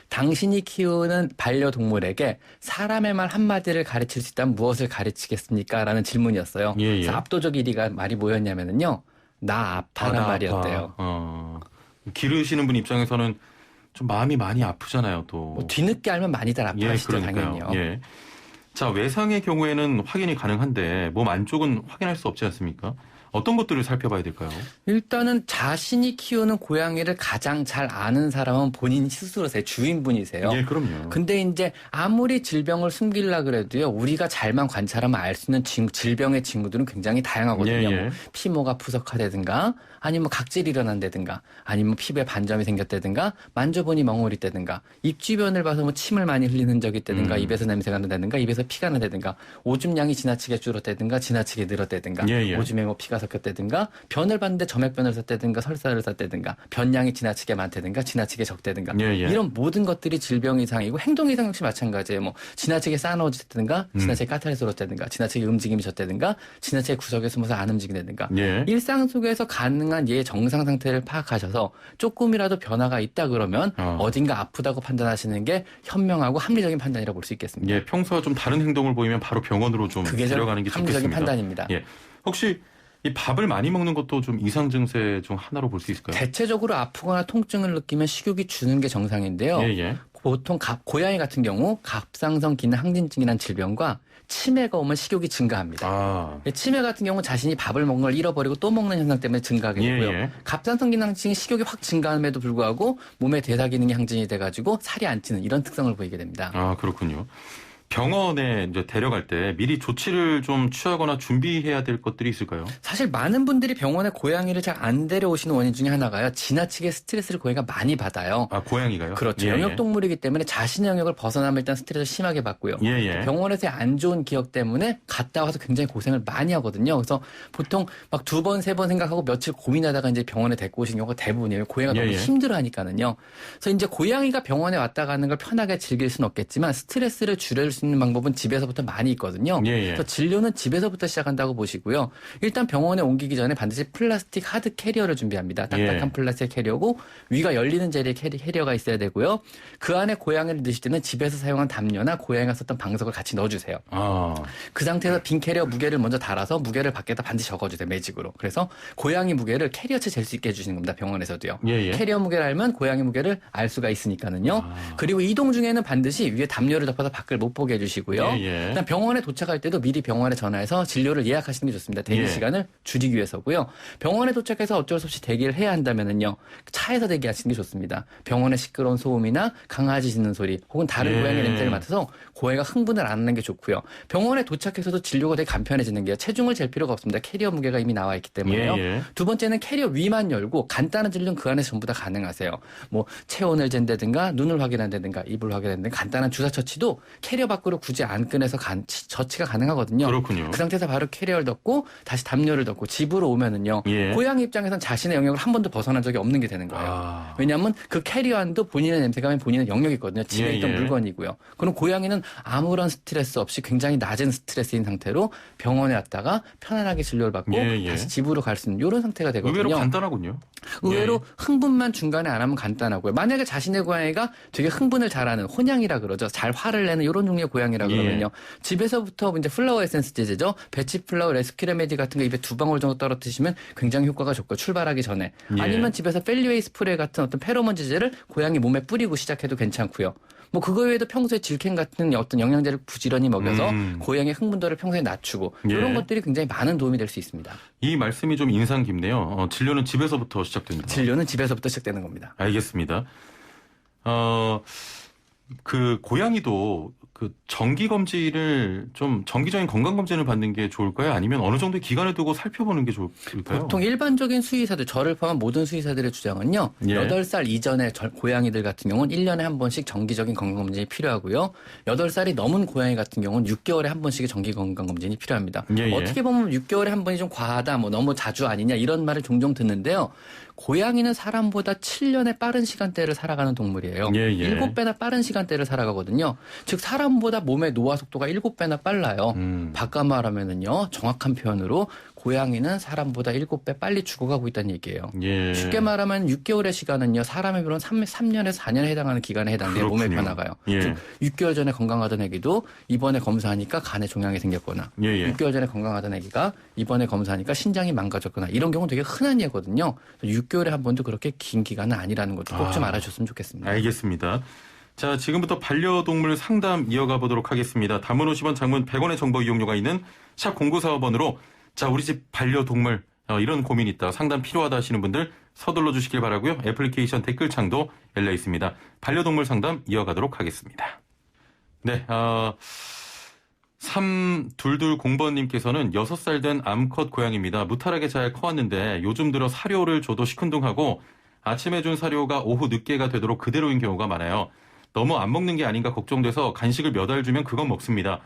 당신이 키우는 반려동물에게 사람의 말 한마디를 가르칠 수 있다면 무엇을 가르치겠습니까? 라는 질문이었어요. 그래서 압도적 1위가 말이 뭐였냐면요. 나 아파란 말이었대요. 기르시는 분 입장에서는 좀 마음이 많이 아프잖아요, 또. 뭐 뒤늦게 알면 많이들 아파하시죠, 당연히요. 자, 외상의 경우에는 확인이 가능한데 몸 안쪽은 확인할 수 없지 않습니까? 어떤 것들을 살펴봐야 될까요? 일단은 자신이 키우는 고양이를 가장 잘 아는 사람은 본인 스스로세요. 주인분이세요. 예, 그럼요. 근데 이제 아무리 질병을 숨기려 그래도요. 우리가 잘만 관찰하면 알 수 있는 질병의 징후들은 굉장히 다양하거든요. 뭐 피모가 푸석하다든가 아니면 각질이 일어난다든가 아니면 피부에 반점이 생겼다든가 만져보니 멍울이 있다든가 입 주변을 봐서 뭐 침을 많이 흘리는 흔적이 있다든가 입에서 냄새가 난다든가 입에서 피가 난다든가 오줌량이 지나치게 줄었다든가 지나치게 늘었다든가 오줌에 뭐 피가 섞였다든가 변을 봤는데 점액변을 샀다든가 설사를 샀다든가 변량이 지나치게 많다든가 지나치게 적다든가 이런 모든 것들이 질병 이상이고 행동 이상 역시 마찬가지예요. 뭐 지나치게 싸놓아졌다든가 지나치게 까탈스러웠다든가 지나치게 움직임이 졌다든가 지나치게 구석에 숨어서 안 움직인다든가 일상 속에서 가능한 얘의 정상 상태를 파악하셔서 조금이라도 변화가 있다 그러면 어딘가 아프다고 판단하시는 게 현명하고 합리적인 판단이라고 볼 수 있겠습니다. 평소와 좀 다른 행동을 보이면 바로 병원으로 좀 데려가는 게 좋겠습니다. 합리적인 판단입니다. 혹시 이 밥을 많이 먹는 것도 좀 이상 증세 중 하나로 볼 수 있을까요? 대체적으로 아프거나 통증을 느끼면 식욕이 주는 게 정상인데요. 보통 고양이 같은 경우 갑상선 기능 항진증이라는 질병과 치매가 오면 식욕이 증가합니다. 치매 같은 경우는 자신이 밥을 먹는 걸 잃어버리고 또 먹는 현상 때문에 증가하게 되고요. 갑상선 기능증이 식욕이 확 증가함에도 불구하고 몸의 대사 기능이 항진이 돼가지고 살이 안 찌는 이런 특성을 보이게 됩니다. 그렇군요. 병원에 이제 데려갈 때 미리 조치를 좀 취하거나 준비해야 될 것들이 있을까요? 사실 많은 분들이 병원에 고양이를 잘 안 데려오시는 원인 중에 하나가요. 지나치게 스트레스를 고양이가 많이 받아요. 고양이가요? 그렇죠. 영역동물이기 때문에 자신의 영역을 벗어나면 일단 스트레스를 심하게 받고요. 병원에서의 안 좋은 기억 때문에 갔다 와서 굉장히 고생을 많이 하거든요. 그래서 보통 막 2번, 3번 생각하고 며칠 고민하다가 이제 병원에 데리고 오신 경우가 대부분이에요. 고양이가 너무 힘들어하니까는요. 그래서 이제 고양이가 병원에 왔다 가는 걸 편하게 즐길 수는 없겠지만 스트레스를 줄일 수 있는 방법은 집에서부터 많이 있거든요. 그래서 진료는 집에서부터 시작한다고 보시고요. 일단 병원에 옮기기 전에 반드시 플라스틱 하드 캐리어를 준비합니다. 딱딱한 플라스틱 캐리어고 위가 열리는 재리의 캐리어가 있어야 되고요. 그 안에 고양이를 넣으실 때는 집에서 사용한 담요나 고양이가 썼던 방석을 같이 넣어주세요. 그 상태에서 빈 캐리어 무게를 먼저 달아서 무게를 밖에다 반드시 적어주세요. 매직으로. 그래서 고양이 무게를 캐리어채 잴 수 있게 해주시는 겁니다. 병원에서도요. 캐리어 무게를 알면 고양이 무게를 알 수가 있으니까는요. 그리고 이동 중에는 반드시 위에 담요를 덮어서 밖을 못 보게 해주시고요. 그다음 병원에 도착할 때도 미리 병원에 전화해서 진료를 예약하시는 게 좋습니다. 대기 시간을 줄이기 위해서고요. 병원에 도착해서 어쩔 수 없이 대기를 해야 한다면은요. 차에서 대기하시는 게 좋습니다. 병원의 시끄러운 소음이나 강아지 짖는 소리 혹은 다른 고양이 냄새를 맡아서 고양이가 흥분을 안 하는 게 좋고요. 병원에 도착해서도 진료가 되게 간편해지는 게요. 체중을 잴 필요가 없습니다. 캐리어 무게가 이미 나와 있기 때문에요. 두 번째는 캐리어 위만 열고 간단한 진료는 그 안에서 전부 다 가능하세요. 뭐 체온을 잰다든가 눈을 확인한다든가 입을 확인한다든가 간단한 주사 처치도 캐리어 밖으로 굳이 안 꺼내서 처치가 가능하거든요. 그렇군요. 그 상태에서 바로 캐리어를 덮고 다시 담요를 덮고 집으로 오면은요. 고양이 입장에선 자신의 영역을 한 번도 벗어난 적이 없는 게 되는 거예요. 왜냐하면 그 캐리어 안도 본인의 냄새가 본인의 영역이거든요. 집에 있던 물건이고요. 그럼 고양이는 아무런 스트레스 없이 굉장히 낮은 스트레스인 상태로 병원에 왔다가 편안하게 진료를 받고 다시 집으로 갈 수 있는 이런 상태가 되거든요. 의외로 간단하군요. 의외로 흥분만 중간에 안 하면 간단하고요. 만약에 자신의 고양이가 되게 흥분을 잘하는 혼양이라 그러죠. 잘 화를 내는 이런 종류의 고양이라 그러면요. 집에서부터 이제 플라워 에센스 제제죠. 배치 플라워, 레스큐 레메디 같은 거 입에 2방울 정도 떨어뜨리시면 굉장히 효과가 좋고 출발하기 전에. 아니면 집에서 펠리웨이 스프레이 같은 어떤 페로몬 제제를 고양이 몸에 뿌리고 시작해도 괜찮고요. 뭐 그거 외에도 평소에 질캔 같은 어떤 영양제를 부지런히 먹여서 고양이의 흥분도를 평소에 낮추고 이런 것들이 굉장히 많은 도움이 될 수 있습니다. 이 말씀이 좀 인상 깊네요. 진료는 집에서부터 시작됩니다. 진료는 집에서부터 시작되는 겁니다. 알겠습니다. 그 고양이도 그 정기검진을 좀 정기적인 건강검진을 받는 게 좋을까요? 아니면 어느 정도의 기간을 두고 살펴보는 게 좋을까요? 보통 일반적인 수의사들, 저를 포함한 모든 수의사들의 주장은요. 8살 이전의 고양이들 같은 경우는 1년에 한 번씩 정기적인 건강검진이 필요하고요. 8살이 넘은 고양이 같은 경우는 6개월에 한 번씩의 정기 건강검진이 필요합니다. 어떻게 보면 6개월에 한 번이 좀 과하다, 뭐 너무 자주 아니냐 이런 말을 종종 듣는데요. 고양이는 사람보다 7년의 빠른 시간대를 살아가는 동물이에요. 7배나 빠른 시간대를 살아가거든요. 즉 사람보다 몸의 노화 속도가 7배나 빨라요. 바꿔 말하면은요. 정확한 표현으로 고양이는 사람보다 7배 빨리 죽어가고 있다는 얘기예요. 쉽게 말하면 6개월의 시간은요. 사람에 비로는 3년에서 4년에 해당하는 기간에 해당돼요. 몸의 변화가요. 즉 6개월 전에 건강하던 애기도 이번에 검사하니까 간에 종양이 생겼거나 6개월 전에 건강하던 애기가 이번에 검사하니까 신장이 망가졌거나 이런 경우는 되게 흔한 예거든요. 6개월에 한 번도 그렇게 긴 기간은 아니라는 것도 꼭 좀 알아주셨으면 좋겠습니다. 알겠습니다. 자, 지금부터 반려동물 상담 이어가 보도록 하겠습니다. 단문 50원, 장문 100원의 정보 이용료가 있는 샵 0945번으로 자, 우리 집 반려동물 이런 고민 있다, 상담 필요하다 하시는 분들 서둘러 주시길 바라고요. 애플리케이션 댓글창도 열려 있습니다. 반려동물 상담 이어가도록 하겠습니다. 네, 3220번님께서는 6살 된 암컷 고양이입니다. 무탈하게 잘 커왔는데 요즘 들어 사료를 줘도 시큰둥하고 아침에 준 사료가 오후 늦게가 되도록 그대로인 경우가 많아요. 너무 안 먹는 게 아닌가 걱정돼서 간식을 몇 알 주면 그건 먹습니다.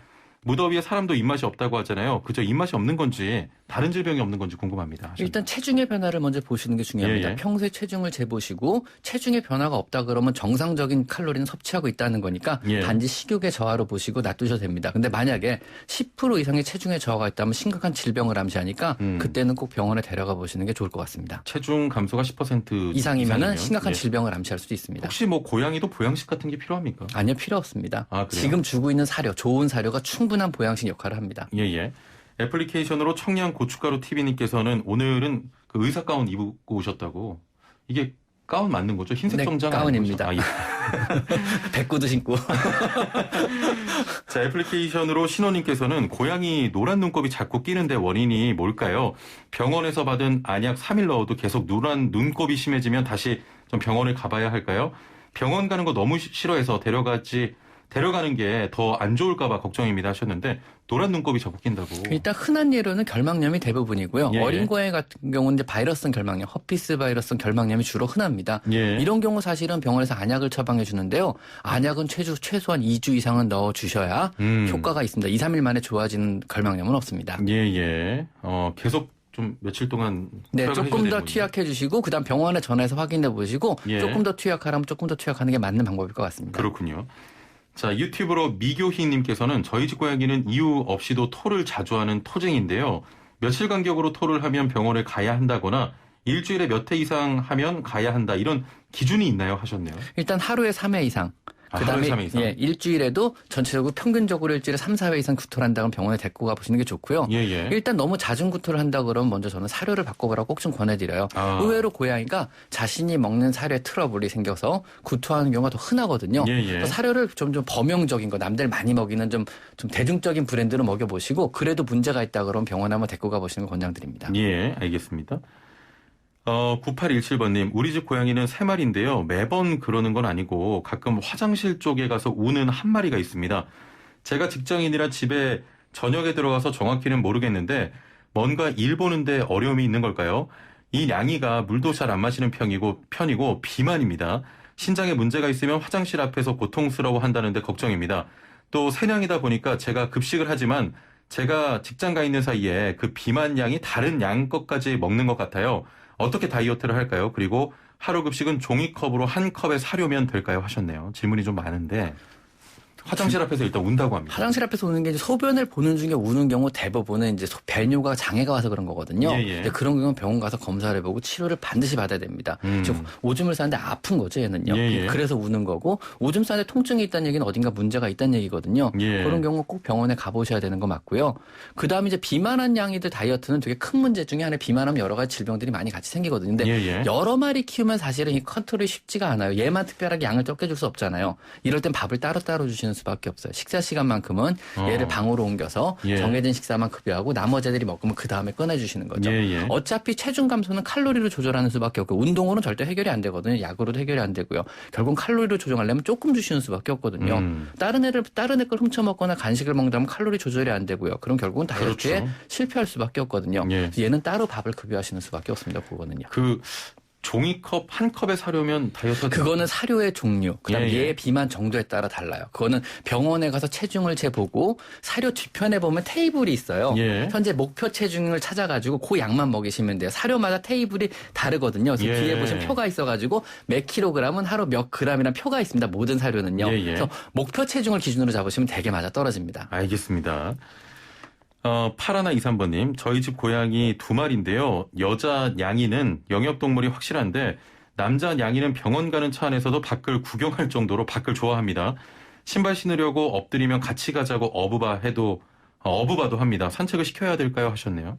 무더위에 사람도 입맛이 없다고 하잖아요. 그저 입맛이 없는 건지 다른 질병이 없는 건지 궁금합니다. 일단 체중의 변화를 먼저 보시는 게 중요합니다. 평소에 체중을 재보시고 체중의 변화가 없다 그러면 정상적인 칼로리는 섭취하고 있다는 거니까 단지 식욕의 저하로 보시고 놔두셔도 됩니다. 근데 만약에 10% 이상의 체중의 저하가 있다면 심각한 질병을 암시하니까 그때는 꼭 병원에 데려가 보시는 게 좋을 것 같습니다. 체중 감소가 10% 이상이면 심각한 질병을 암시할 수도 있습니다. 혹시 뭐 고양이도 보양식 같은 게 필요합니까? 아니요, 필요 없습니다. 그래요? 지금 주고 있는 사료, 좋은 사료가 충분한 보양식 역할을 합니다. 애플리케이션으로 청양 고춧가루 TV님께서는 오늘은 그 의사 가운 입고 오셨다고. 이게 가운 맞는 거죠? 흰색 네, 정장 가운입니다. 아닌 거죠? 백구도 신고. 자, 애플리케이션으로 신호님께서는 고양이 노란 눈곱이 자꾸 끼는데 원인이 뭘까요? 병원에서 받은 안약 3일 넣어도 계속 노란 눈곱이 심해지면 다시 좀 병원을 가봐야 할까요? 병원 가는 거 너무 싫어해서 데려가는 게 더 안 좋을까 봐 걱정입니다 하셨는데 노란 눈곱이 자꾸 낀다고. 일단 흔한 예로는 결막염이 대부분이고요. 예. 어린 고양이 같은 경우는 이제 바이러스성 결막염, 허피스 바이러스성 결막염이 주로 흔합니다. 예. 이런 경우 사실은 병원에서 안약을 처방해 주는데요. 안약은 최소한 2주 이상은 넣어 주셔야 효과가 있습니다. 2, 3일 만에 좋아지는 결막염은 없습니다. 예. 계속 좀 며칠 동안 네, 투약을 조금 해줘야 더 되는군요. 투약해 주시고 그다음 병원에 전화해서 확인해 보시고 예. 조금 더 투약하라면 조금 더 투약하는 게 맞는 방법일 것 같습니다. 그렇군요. 자, 유튜브로 미교희님께서는 저희 집 고양이는 이유 없이도 토를 자주 하는 토쟁인데요. 며칠 간격으로 토를 하면 병원에 가야 한다거나 일주일에 몇 회 이상 하면 가야 한다 이런 기준이 있나요 하셨네요. 일단 하루에 3회 이상. 그다음에 하루에 3회 이상? 예, 일주일에도 전체적으로 평균적으로 일주일에 3, 4회 이상 구토를 한다면 병원에 데리고 가보시는 게 좋고요. 예. 일단 너무 잦은 구토를 한다 그러면 먼저 저는 사료를 바꿔보라고 꼭 좀 권해드려요. 의외로 고양이가 자신이 먹는 사료에 트러블이 생겨서 구토하는 경우가 더 흔하거든요. 그래서 사료를 좀 범용적인 거, 남들 많이 먹이는 좀 대중적인 브랜드로 먹여보시고 그래도 문제가 있다 그러면 병원에 한번 데리고 가보시는 걸 권장드립니다. 예, 알겠습니다. 9817번님, 우리 집 고양이는 3마리인데요. 매번 그러는 건 아니고 가끔 화장실 쪽에 가서 우는 한 마리가 있습니다. 제가 직장인이라 집에 저녁에 들어가서 정확히는 모르겠는데 뭔가 일 보는데 어려움이 있는 걸까요? 이 냥이가 물도 잘 안 마시는 편이고 비만입니다. 신장에 문제가 있으면 화장실 앞에서 고통스러워 한다는데 걱정입니다. 또 새냥이다 보니까 제가 급식을 하지만 제가 직장 가 있는 사이에 그 비만 양이 다른 양 것까지 먹는 것 같아요. 어떻게 다이어트를 할까요? 그리고 하루 급식은 종이컵으로 한 컵에 사려면 될까요? 하셨네요. 질문이 좀 많은데 화장실 앞에서 일단 운다고 합니다. 화장실 앞에서 우는 게 이제 소변을 보는 중에 우는 경우 대부분은 이제 배뇨가 장애가 와서 그런 거거든요. 근데 그런 경우는 병원 가서 검사를 해보고 치료를 반드시 받아야 됩니다. 즉 오줌을 싸는데 아픈 거죠, 얘는요. 그래서 우는 거고 오줌 싸는데 통증이 있다는 얘기는 어딘가 문제가 있다는 얘기거든요. 그런 경우 꼭 병원에 가보셔야 되는 거 맞고요. 그다음에 이제 비만한 양이들 다이어트는 되게 큰 문제 중에 하나 비만하면 여러 가지 질병들이 많이 같이 생기거든요. 근데 여러 마리 키우면 사실은 이 컨트롤이 쉽지가 않아요. 얘만 특별하게 양을 적게 줄 수 없잖아요. 이럴 땐 밥을 따로따로 주시는 수밖에 없어요. 식사 시간만큼은 얘를 방으로 옮겨서 정해진 식사만 급여하고 나머지 애들이 먹으면 그 다음에 꺼내주시는 거죠. 어차피 체중 감소는 칼로리로 조절하는 수밖에 없고 운동으로는 절대 해결이 안 되거든요. 약으로도 해결이 안 되고요. 결국 칼로리로 조정하려면 조금 주시는 수밖에 없거든요. 다른 애 걸 훔쳐먹거나 간식을 먹는다면 칼로리 조절이 안 되고요. 그럼 결국은 다이어트에 실패할 수밖에 없거든요. 그래서 얘는 따로 밥을 급여하시는 수밖에 없습니다. 그거는요. 종이컵 한 컵에 사려면 다이어트 그거는 사료의 종류, 그다음 얘의 비만 정도에 따라 달라요. 그거는 병원에 가서 체중을 재보고 사료 뒤편에 보면 테이블이 있어요. 현재 목표 체중을 찾아가지고 그 양만 먹이시면 돼요. 사료마다 테이블이 다르거든요. 그래서 뒤에 보시면 표가 있어가지고 몇 킬로그램은 하루 몇 그램이란 표가 있습니다. 모든 사료는요. 그래서 목표 체중을 기준으로 잡으시면 되게 맞아 떨어집니다. 알겠습니다. 8123번님, 저희 집 고양이 2마리인데요. 여자 냥이는 영역동물이 확실한데 남자 냥이는 병원 가는 차 안에서도 밖을 구경할 정도로 밖을 좋아합니다. 신발 신으려고 엎드리면 같이 가자고 어부바도 합니다. 산책을 시켜야 될까요? 하셨네요.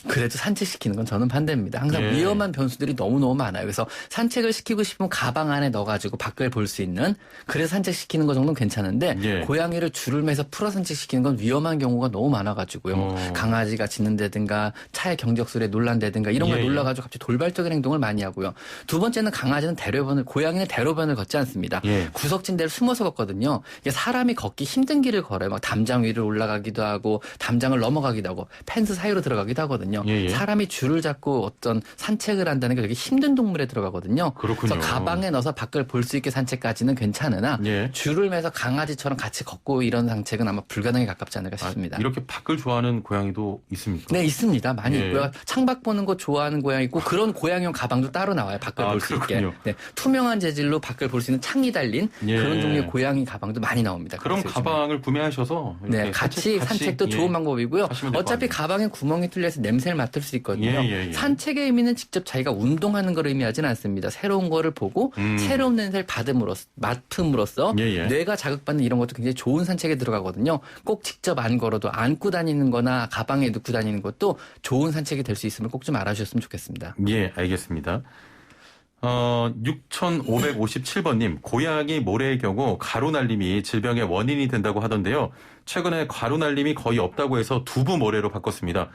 그래도 산책시키는 건 저는 반대입니다. 항상 위험한 변수들이 너무너무 많아요. 그래서 산책을 시키고 싶으면 가방 안에 넣어가지고 밖을 볼 수 있는 그래서 산책시키는 거 정도는 괜찮은데 고양이를 줄을 매서 풀어 산책시키는 건 위험한 경우가 너무 많아가지고요. 강아지가 짖는다든가 차의 경적소리에 놀란다든가 이런 걸 놀라가지고 갑자기 돌발적인 행동을 많이 하고요. 두 번째는 강아지는 고양이는 대로변을 걷지 않습니다. 구석진 데를 숨어서 걷거든요. 이게 사람이 걷기 힘든 길을 걸어요. 막 담장 위를 올라가기도 하고 담장을 넘어가기도 하고 펜스 사이로 들어가기도 하거든요. 사람이 줄을 잡고 어떤 산책을 한다는 게 되게 힘든 동물에 들어가거든요. 그렇군요. 그래서 가방에 넣어서 밖을 볼 수 있게 산책까지는 괜찮으나 줄을 매서 강아지처럼 같이 걷고 이런 산책은 아마 불가능에 가깝지 않을까 싶습니다. 이렇게 밖을 좋아하는 고양이도 있습니까? 네, 있습니다. 많이 있고요. 창밖 보는 거 좋아하는 고양이 있고 그런 고양이용 가방도 따로 나와요. 밖을 볼 수 있게. 네, 투명한 재질로 밖을 볼 수 있는 창이 달린 그런 종류의 고양이 가방도 많이 나옵니다. 그런 가방을 구매하셔서 같이 산책도 좋은 방법이고요. 어차피 가방에 구멍이 뚫려서 냄새를 맡을 수 있거든요. 산책의 의미는 직접 자기가 운동하는 걸 의미하지는 않습니다. 새로운 거를 보고 새로운 냄새를 맡음으로써 뇌가 자극받는 이런 것도 굉장히 좋은 산책에 들어가거든요. 꼭 직접 안 걸어도 안고 다니는 거나 가방에 넣고 다니는 것도 좋은 산책이 될 수 있음을 꼭 좀 알아주셨으면 좋겠습니다. 알겠습니다. 6557번님, 고양이 모래의 경우 가루날림이 질병의 원인이 된다고 하던데요. 최근에 가루날림이 거의 없다고 해서 두부 모래로 바꿨습니다.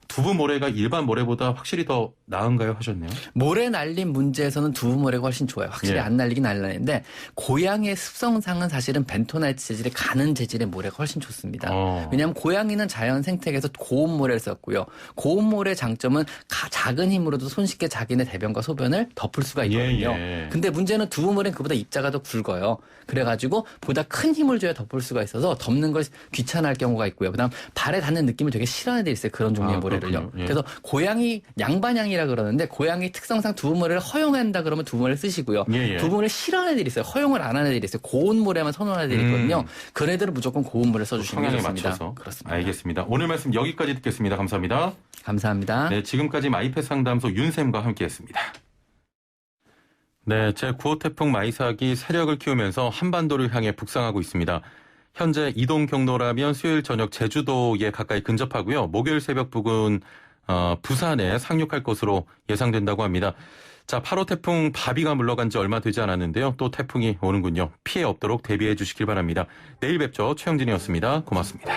두부 모래가 일반 모래보다 확실히 더 나은가요? 하셨네요. 모래 날림 문제에서는 두부 모래가 훨씬 좋아요. 확실히 예. 안 날리긴 안 날리는데 고양이의 습성상은 사실은 벤토나이트 재질의 가는 재질의 모래가 훨씬 좋습니다. 왜냐하면 고양이는 자연 생태계에서 고온 모래를 썼고요. 고온 모래의 장점은 작은 힘으로도 손쉽게 자기네 대변과 소변을 덮을 수가 있거든요. 예. 근데 문제는 두부 모래는 그보다 입자가 더 굵어요. 그래가지고 보다 큰 힘을 줘야 덮을 수가 있어서 덮는 걸 귀찮아할 경우가 있고요. 그다음 발에 닿는 느낌을 되게 싫어하는 애들이 있어요. 그런 종류의 모래를요. 예. 그래서 고양이 양반양이라 그러는데 고양이 특성상 두부 모래를 허용한다 그러면 두부 모래를 쓰시고요. 예. 두부 모래를 싫어하는 애들이 있어요. 허용을 안 하는 애들이 있어요. 고온 모래만 선호하는 애들이 있거든요. 그런 애들은 무조건 고온 모래를 써주시는 게 성향에 좋습니다. 맞춰서. 그렇습니다. 알겠습니다. 오늘 말씀 여기까지 듣겠습니다. 감사합니다. 감사합니다. 네, 지금까지 마이펫 상담소 윤쌤과 함께했습니다. 네, 제9호 태풍 마이삭이 세력을 키우면서 한반도를 향해 북상하고 있습니다. 현재 이동 경로라면 수요일 저녁 제주도에 가까이 근접하고요. 목요일 새벽 부근 부산에 상륙할 것으로 예상된다고 합니다. 자, 8호 태풍 바비가 물러간 지 얼마 되지 않았는데요. 또 태풍이 오는군요. 피해 없도록 대비해 주시길 바랍니다. 내일 뵙죠. 최영진이었습니다. 고맙습니다.